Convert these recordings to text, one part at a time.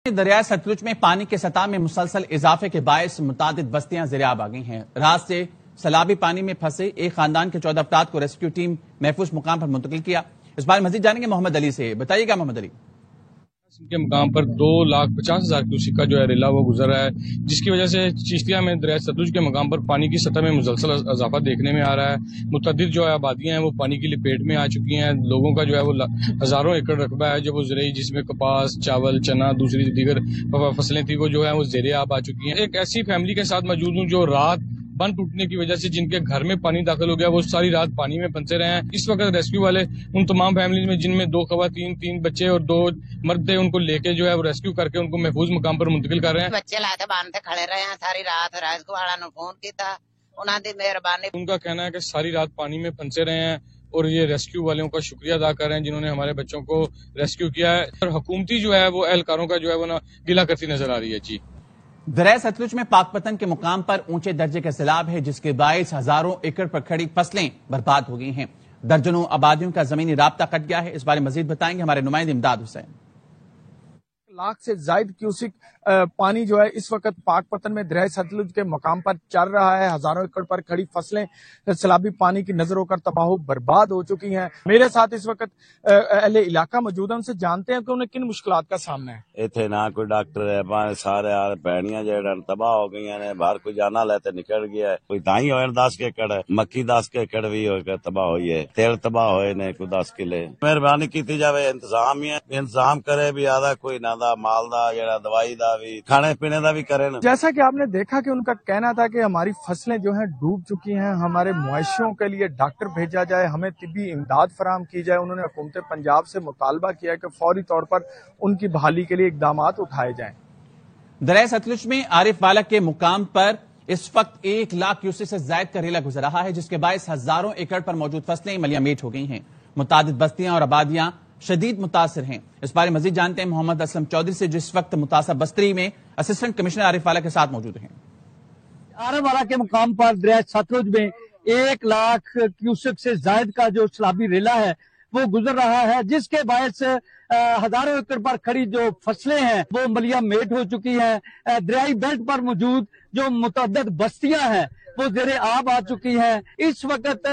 दरिया सतलुज में पानी की सतह में मुसलसल इजाफे के बायस मुतादिद बस्तियां ज़ेरिआब आ गई हैं। रात से सैलाबी पानी में फंसे एक खानदान के 14 अफराद को रेस्क्यू टीम महफूज मुकाम पर मुंतकिल किया। इस बारे मजीद जानेंगे मोहम्मद अली से। बताइएगा मोहम्मद अली। के मुकाम पर 2,50,000 क्यूसिक का जो है रेला वो गुजर रहा है, जिसकी वजह से चिश्तिया में दरिया सतलुज के मुकाम पर पानी की सतह में मुसलसल इजाफा देखने में आ रहा है। मुतअद्दिद जो है आबादियां हैं वो पानी की लपेट में आ चुकी हैं। लोगों का जो है वो हजारों एकड़ रकबा है जो वो ज़रई, जिसमें कपास, चावल, चना, दूसरी दीगर फसलें थी, वो जो है वो ज़ेरिआब आ चुकी हैं। एक ऐसी फैमिली के साथ मौजूद हूँ जो रात बंद टूटने की वजह से जिनके घर में पानी दाखिल हो गया, वो सारी रात पानी में फंसे रहे हैं। इस वक्त रेस्क्यू वाले उन तमाम फैमिली में जिनमें 2 खवातीन, 3 बच्चे और 2 मर्द थे, उनको लेके जो है वो रेस्क्यू करके उनको महफूज मुकाम पर मुंतकिल कर रहे हैं। बच्चे लाते बांधते खड़े रहे हैं सारी रात। रेस्क्यू वाला ने फोन किया, उन्होंने मेहरबानी। उनका कहना है कि सारी रात पानी में फंसे रहे हैं और ये रेस्क्यू वालों का शुक्रिया अदा कर रहे हैं जिन्होंने हमारे बच्चों को रेस्क्यू किया है। और हुकूमती जो है वो एहलकारों का जो है वो ना गिला करती नजर आ रही है। जी, दरिया सतलुज में पाकपतन के मुकाम पर ऊंचे दर्जे का सैलाब है, जिसके बायस हजारों एकड़ पर खड़ी फसलें बर्बाद हो गई हैं। दर्जनों आबादियों का जमीनी राब्ता कट गया है। इस बारे मजीद बताएंगे हमारे नुमाइंदे इमदाद हुसैन। लाख से ज्यादा क्यूसिक पानी जो है इस वक्त पाकपतन में दरिया सतलुज के मुकाम पर चल रहा है। हजारों एकड़ पर खड़ी फसलें सैलाबी पानी की नजर होकर तबाह बर्बाद हो चुकी हैं। मेरे साथ इस वक्त अहले इलाका मौजूद है, उनसे जानते हैं कि उन्हें किन मुश्किलात का सामना है। इतने ना कोई डॉक्टर है, सारे यार पैड़ियां जो तबाह हो गई ने, बाहर कोई जाना लेते निकल गया है। कोई ताई हो 10 एकड़ है, मक्की 10 एकड़ भी होकर तबाह हुई है, तेल तबाह होए ने कोई 10 किले। मेहरबानी की जावे, इंतजाम ही है, इंतजाम करे भी आधा कोई ना माल दा जरा दवाई दा भी खाने पीने दा भी करे ना। जैसा कि आपने देखा कि उनका कहना था कि हमारी फसलें जो हैं डूब चुकी हैं, हमारे मुआशियों के लिए डॉक्टर भेजा जाए, हमें तिब्बी इमदाद फराहम की जाए। उन्होंने हुकूमत पंजाब से मुतालबा किया कि फौरी तौर पर उनकी बहाली के लिए इकदाम उठाए जाएं। दरिया सतलुज में आरिफ वाला के मुकाम पर इस वक्त 1 लाख क्यूसेक से ज्यादा का रेला गुजर रहा है, जिसके बायस हजारों एकड़ पर मौजूद फसलें मलियामेट हो गई हैं। मुतादिद बस्तियां और आबादियां शदीद मुतासर हैं। इस बारे मजीद जानते हैं मोहम्मद असलम चौधरी से, जिस वक्त मुतासर बस्ती में असिस्टेंट कमिश्नर आरिफ वाला के साथ मौजूद हैं। आरिफ वाला के मुकाम पर दरिया सतलुज में 1 लाख क्यूसेक से जायद का जो सैलाबी रेला है वो गुजर रहा है, जिसके बायस हजारों एकड़ पर खड़ी जो फसलें हैं वो मलियामेट हो चुकी हैं। दरियाई बेल्ट पर मौजूद जो मुतअद्दिद बस्तियां हैं वो ज़ेरे-आब आ चुकी हैं। इस वक्त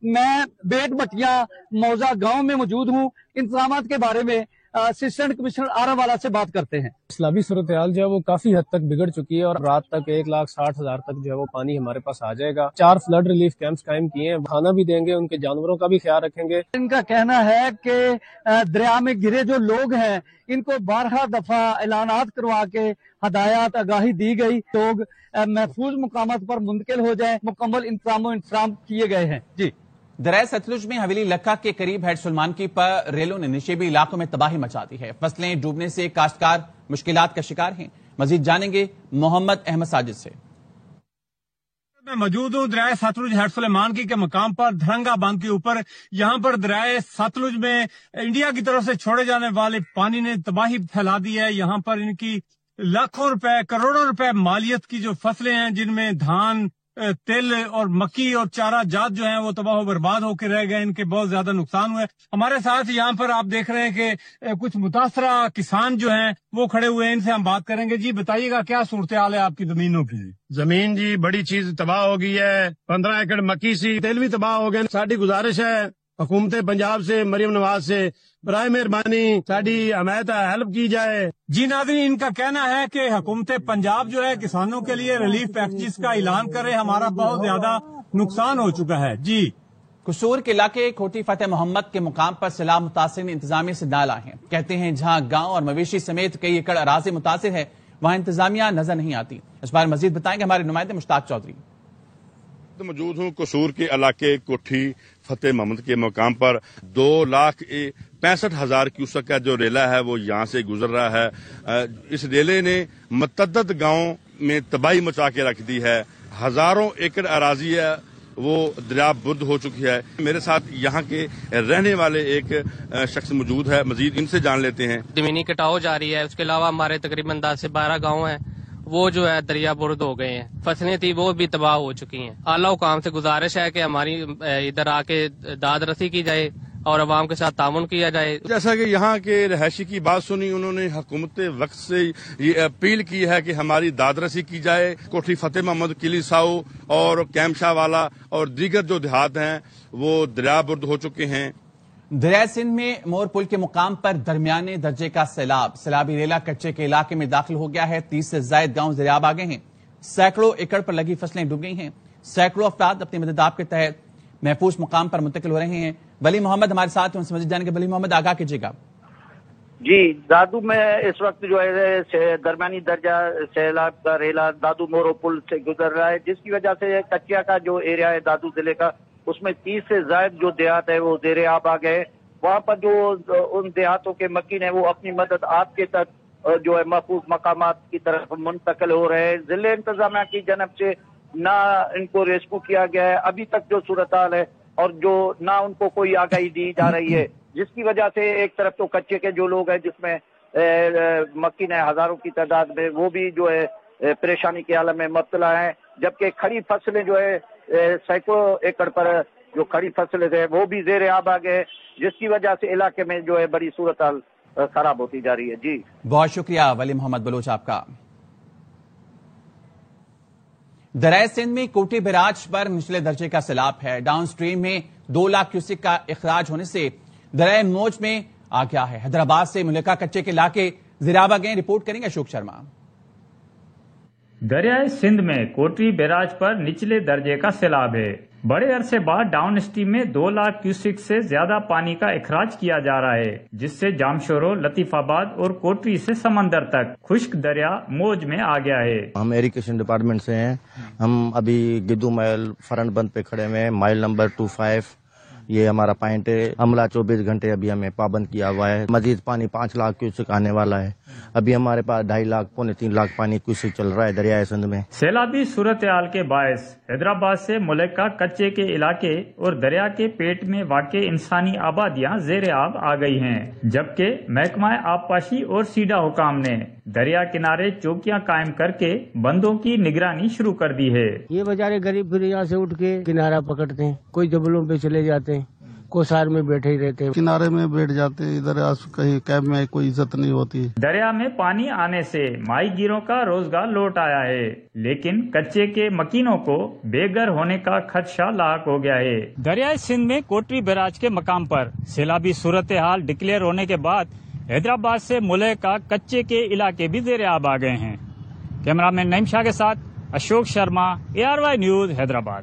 मैं बेट बटिया मौजा गांव में मौजूद हूं। इंतजामात के बारे में असिस्टेंट कमिश्नर आरिफ वाला से बात करते हैं। सैलाबी सूरत हाल जो है वो काफी हद तक बिगड़ चुकी है और रात तक 1,60,000 तक जो है वो पानी हमारे पास आ जाएगा। 4 फ्लड रिलीफ कैंप्स कायम किए हैं, खाना भी देंगे, उनके जानवरों का भी ख्याल रखेंगे। इनका कहना है कि दरिया में घिरे जो लोग हैं इनको 12 दफा ऐलानात करवा के हदायत आगाही दी गई, लोग महफूज मुकामात पर मुंतकिल हो जाए, मुकम्मल इंतजाम किए गए हैं। जी, दरिया सतलुज में हवेली लक्का के करीब हेड सुलमानकी पर रेलों ने निशेबी इलाकों में तबाही मचा दी है। फसलें डूबने से काश्तकार मुश्किलात का शिकार हैं। मजीद जानेंगे मोहम्मद अहमद साजिद से। मैं मौजूद हूँ दरिया सतलुज हेड सुलेमानकी के मकाम पर धरंगा बांध के ऊपर। यहाँ पर दरिया सतलुज में इंडिया की तरफ से छोड़े जाने वाले पानी ने तबाही फैला दी है। यहाँ पर इनकी लाखों रुपए, करोड़ों रुपए मालियत की जो फसलें हैं, जिनमें धान, तिल और मक्की और चारा जात जो है वो तबाह बर्बाद होकर रह गए, इनके बहुत ज्यादा नुकसान हुए। हमारे साथ यहाँ पर आप देख रहे हैं कि कुछ मुतासरा किसान जो हैं वो खड़े हुए हैं, इनसे हम बात करेंगे। जी बताइएगा क्या सूरत हाल है आपकी जमीनों की? जमीन जी बड़ी चीज तबाह हो गई है, 15 एकड़ मक्की सी, तिल भी तबाह हो गए। साडी गुजारिश है हुकूमत पंजाब से, मरियम नवाज से, बराए मेहरबानी साडी हमायत हेल्प की जाए। जी नाज़रीन, इनका कहना है कि हुकूमत पंजाब जो है किसानों के लिए रिलीफ पैकेज का ऐलान करे, हमारा बहुत ज्यादा नुकसान हो चुका है। जी, कसूर के इलाके खोटी फतेह मोहम्मद के मुकाम पर सैलाब मुतासिर इंतजामिया से नाला है। कहते हैं जहां गांव और मवेशी समेत कई एकड़ अराजी मुतासिर है, वहां इंतजामिया नजर नहीं आती। इस बार मजीद बताएंगे हमारे नुमाइंदे मुश्ताक चौधरी। मौजूद हूँ कसूर के इलाके कोठी फतेह मोहम्मद के मकाम पर 2,65,000 क्यूसेक का जो रेला है वो यहाँ से गुजर रहा है। इस रेले ने मुतअद्दिद गांव में तबाही मचा के रख दी है। हजारों एकड़ अराजी है वो दरिया बुर्द हो चुकी है। मेरे साथ यहाँ के रहने वाले एक शख्स मौजूद है, मजीद इनसे जान लेते हैं। जमीनी कटाव जारी है, उसके अलावा हमारे तकरीबन 10 से 12 गाँव हैं वो जो है दरिया बुर्द हो गए हैं। फसलें थी वो भी तबाह हो चुकी हैं। आला हुकाम से गुजारिश है कि हमारी इधर आके दाद रसी की जाए, اور عوام کے ساتھ تعاون کیا جائے. جیسا کہ یہاں کے رہائشی کی بات سنی، انہوں نے حکومت وقت سے یہ اپیل کی ہے کہ ہماری داد رسی کی جائے. کوٹھی فتح محمد، قلی ساؤ اور کیم شاہ والا اور دیگر جو دیہات ہیں وہ دریا برد ہو چکے ہیں. دریائے سندھ میں مور پل کے مقام پر درمیانے درجے کا سیلابی ریلا کچے کے علاقے میں داخل ہو گیا ہے. 30 سے زائد گاؤں زیراب آ گئے ہیں. سینکڑوں ایکڑ پر لگی فصلیں ڈوب گئی ہیں. سینکڑوں افراد اپنی مدد آپ کے تحت محفوظ مقام پر منتقل ہو رہے ہیں. ولی محمد ہمارے ساتھ ان سے مزید جانیں گے. ولی محمد، آگاہ کیجیے گا. جی، دادو میں اس وقت جو ہے درمیانی درجہ سیلاب کا ریلا دادو مورو پل سے گزر رہا ہے، جس کی وجہ سے کچیا کا جو ایریا ہے دادو ضلع کا، اس میں 30 سے زائد جو دیہات ہے وہ زیر آب آ گئے. وہاں پر جو ان دیہاتوں کے مکین ہیں وہ اپنی مدد آپ کے تک جو ہے محفوظ مقامات کی طرف منتقل ہو رہے ہیں. ضلع انتظامیہ کی جانب سے نہ ان کو ریسکیو کیا گیا ہے ابھی تک جو صورتحال ہے، اور جو نہ ان کو کوئی آگاہی دی جا رہی ہے، جس کی وجہ سے ایک طرف تو کچے کے جو لوگ ہیں جس میں مکین ہے ہزاروں کی تعداد میں، وہ بھی جو ہے پریشانی کے عالم میں مبتلا ہیں، جبکہ کھڑی فصلیں جو ہے سینکڑوں ایکڑ پر جو کھڑی فصلیں ہیں وہ بھی زیر آب آ گئے، جس کی وجہ سے علاقے میں جو ہے بڑی صورتحال خراب ہوتی جا رہی ہے. جی بہت شکریہ ولی محمد بلوچ آپ کا. دریائے سندھ میں کوٹھی بیراج پر نچلے درجے کا سیلاب ہے. ڈاؤن سٹریم میں 2 لاکھ کیوسک کا اخراج ہونے سے دریائے موج میں آ گیا ہے. حیدرآباد سے ملکہ کچے کے علاقے زیراب آ گئے. رپورٹ کریں گے اشوک شرما. دریائے سندھ میں کوٹھی بیراج پر نچلے درجے کا سیلاب ہے. بڑے عرصے بعد ڈاؤن سٹریم میں 2 لاکھ کیوسک سے زیادہ پانی کا اخراج کیا جا رہا ہے، جس سے جامشورو، لطیف آباد اور کوٹری سے سمندر تک خشک دریا موج میں آ گیا ہے. ہم ایریگیشن ڈپارٹمنٹ سے ہیں. ہم ابھی گدو محل فرنٹ بند پہ کھڑے ہوئے ہیں. مائل نمبر 25 یہ ہمارا پوائنٹ ہے. عملہ 24 گھنٹے ابھی ہمیں پابند کیا ہوا ہے. مزید پانی 5 لاکھ کیوسک آنے والا ہے. ابھی ہمارے پاس 2.5 لاکھ پونے 3 لاکھ پانی کیوسک چل رہا ہے دریائے سندھ میں. سیلابی صورتحال کے باعث حیدرآباد سے ملک کا کچے کے علاقے اور دریا کے پیٹ میں واقع انسانی آبادیاں زیر آب آ گئی ہیں، جبکہ محکمہ آبپاشی اور سیڈا حکام نے دریا کنارے چوکیاں قائم کر کے بندوں کی نگرانی شروع کر دی ہے. یہ بیچارے غریب پھر یہاں سے اٹھ کے کنارہ پکڑتے ہیں، کوئی جبلوں پہ چلے جاتے ہیں، کوسار میں بیٹھے ہی رہتے ہیں، کنارے میں بیٹھ جاتے ہیں. ادھر کہیں کیمپ میں کوئی عزت نہیں ہوتی. دریا میں پانی آنے سے ماہی گیروں کا روزگار لوٹ آیا ہے، لیکن کچے کے مکینوں کو بے گھر ہونے کا خدشہ لاحق ہو گیا ہے. دریائے سندھ میں کوٹری بیراج کے مقام پر سیلابی صورتحال ڈکلیئر ہونے کے بعد حیدرآباد سے ملک کا کچے کے علاقے بھی زیر آب آ گئے ہیں. کیمرہ مین نعیم شاہ کے ساتھ اشوک شرما، ARY نیوز، حیدرآباد.